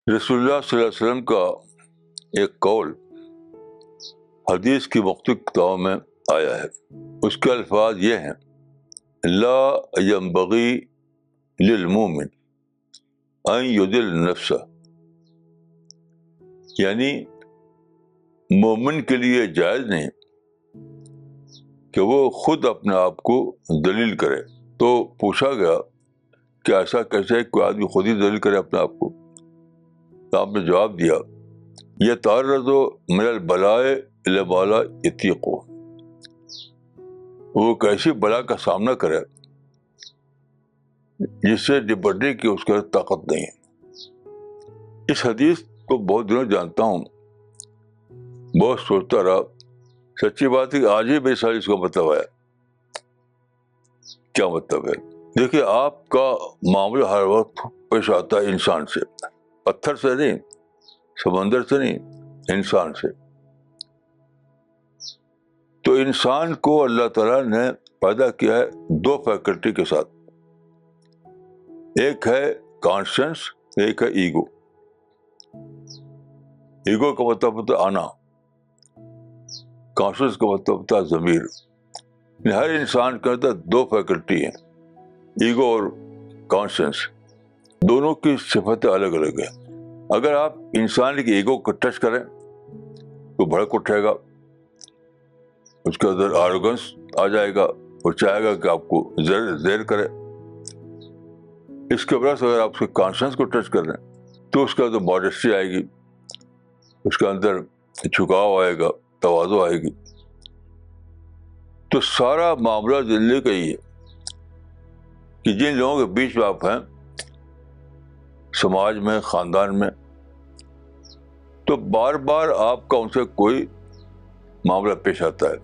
رسول اللہ صلی اللہ علیہ وسلم کا ایک قول حدیث کی مختلف کتابوں میں آیا ہے. اس کے الفاظ یہ ہیں: لا ينبغي للمؤمن ان يضل نفسه. یعنی مومن کے لیے جائز نہیں کہ وہ خود اپنے آپ کو ذلیل کرے. تو پوچھا گیا کہ ایسا کیسے کوئی آدمی خود ہی ذلیل کرے اپنے آپ کو؟ تو آپ نے جواب دیا: یہ تعرض من البلاء الی ما لا یطیق. وہ کیسی بلا کا سامنا کرے جس سے نپٹنے کی اس کے طاقت نہیں ہے. اس حدیث کو بہت دنوں جانتا ہوں، بہت سوچتا رہا. سچی بات ہے کہ آج ہی میرے ساتھ اس کا مطلب آیا. کیا مطلب ہے؟ دیکھیے، آپ کا معاملہ ہر وقت پیش آتا ہے انسان سے، پتھر سے نہیں، سمندر سے نہیں، انسان سے. تو انسان کو اللہ تعالیٰ نے پیدا کیا ہے دو فیکلٹی کے ساتھ. ایک ہے کانشنس، ایک ہے ایگو. ایگو کا مطلب ہوتا ہے آنا، کانشنس کا مطلب ہوتا ہے ضمیر. ہر انسان کے اندر دو فیکلٹی ہیں، ایگو اور کانشنس. دونوں کی صفتیں الگ الگ ہیں. اگر آپ انسان کے ایگو کو ٹچ کریں تو بھڑک اٹھے گا، اس کے اندر آروگنس آ جائے گا، وہ چاہے گا کہ آپ کو زیر کرے. اس کے برعکس اگر آپ اس کے کانشنس کو ٹچ کر لیں تو اس کے اندر ماڈسٹی آئے گی، اس کے اندر جھکاؤ آئے گا، تواضع آئے گی. تو سارا معاملہ زندگی کا ہی ہے کہ جن لوگوں کے بیچ میں آپ ہیں، سماج میں، خاندان میں، تو بار بار آپ کا ان سے کوئی معاملہ پیش آتا ہے.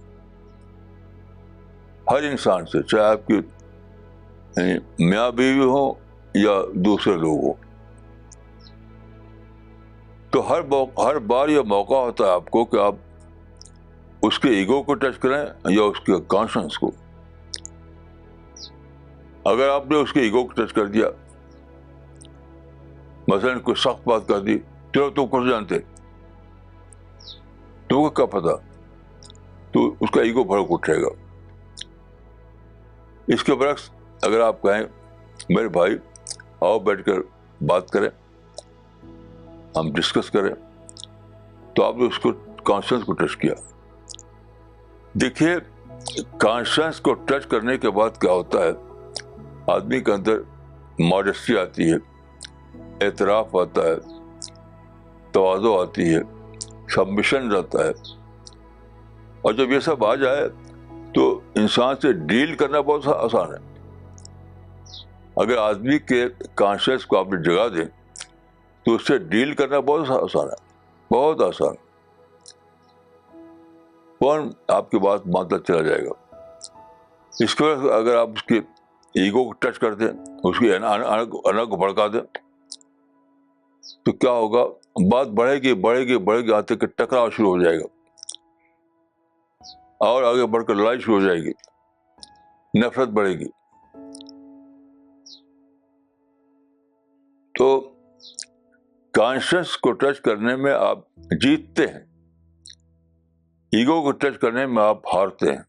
ہر انسان سے، چاہے آپ کی میاں بیوی ہو یا دوسرے لوگ ہوں. تو ہر بار یہ موقع ہوتا ہے آپ کو کہ آپ اس کے ایگو کو ٹچ کریں یا اس کے کانشنس کو. اگر آپ نے اس کے ایگو کو ٹچ کر دیا، مثلاً کوئی سخت بات کر دی، چلو تم کچھ جانتے، تم کو کیا پتا، تو اس کا ایگو بھڑک اٹھے گا. اس کے برعکس اگر آپ کہیں میرے بھائی آؤ بیٹھ کر بات کریں، ہم ڈسکس کریں، تو آپ نے اس کو کانشنس کو ٹچ کیا. دیکھیے، کانشنس کو ٹچ کرنے کے بعد کیا ہوتا ہے، آدمی کے اندر ماڈسٹی آتی ہے، اعتراف آتا ہے، تواضع آتی ہے، سبمیشن رہتا ہے. اور جب یہ سب آ جائے تو انسان سے ڈیل کرنا بہت آسان ہے. اگر آدمی کے کانشنس کو آپ نے جگا دیں تو اس سے ڈیل کرنا بہت آسان ہے، بہت آسان. کون آپ کی بات مانتا چلا جائے گا. اس کے بعد اگر آپ اس کے ایگو کو ٹچ کر دیں، اس کی انا کو بھڑکا دیں، تو کیا ہوگا، بات بڑھے گی بڑھے گی بڑھے گی، آتے کہ ٹکراؤ شروع ہو جائے گا، اور آگے بڑھ کر لڑائی شروع ہو جائے گی، نفرت بڑھے گی. تو کانشنس کو ٹچ کرنے میں آپ جیتتے ہیں، ایگو کو ٹچ کرنے میں آپ ہارتے ہیں.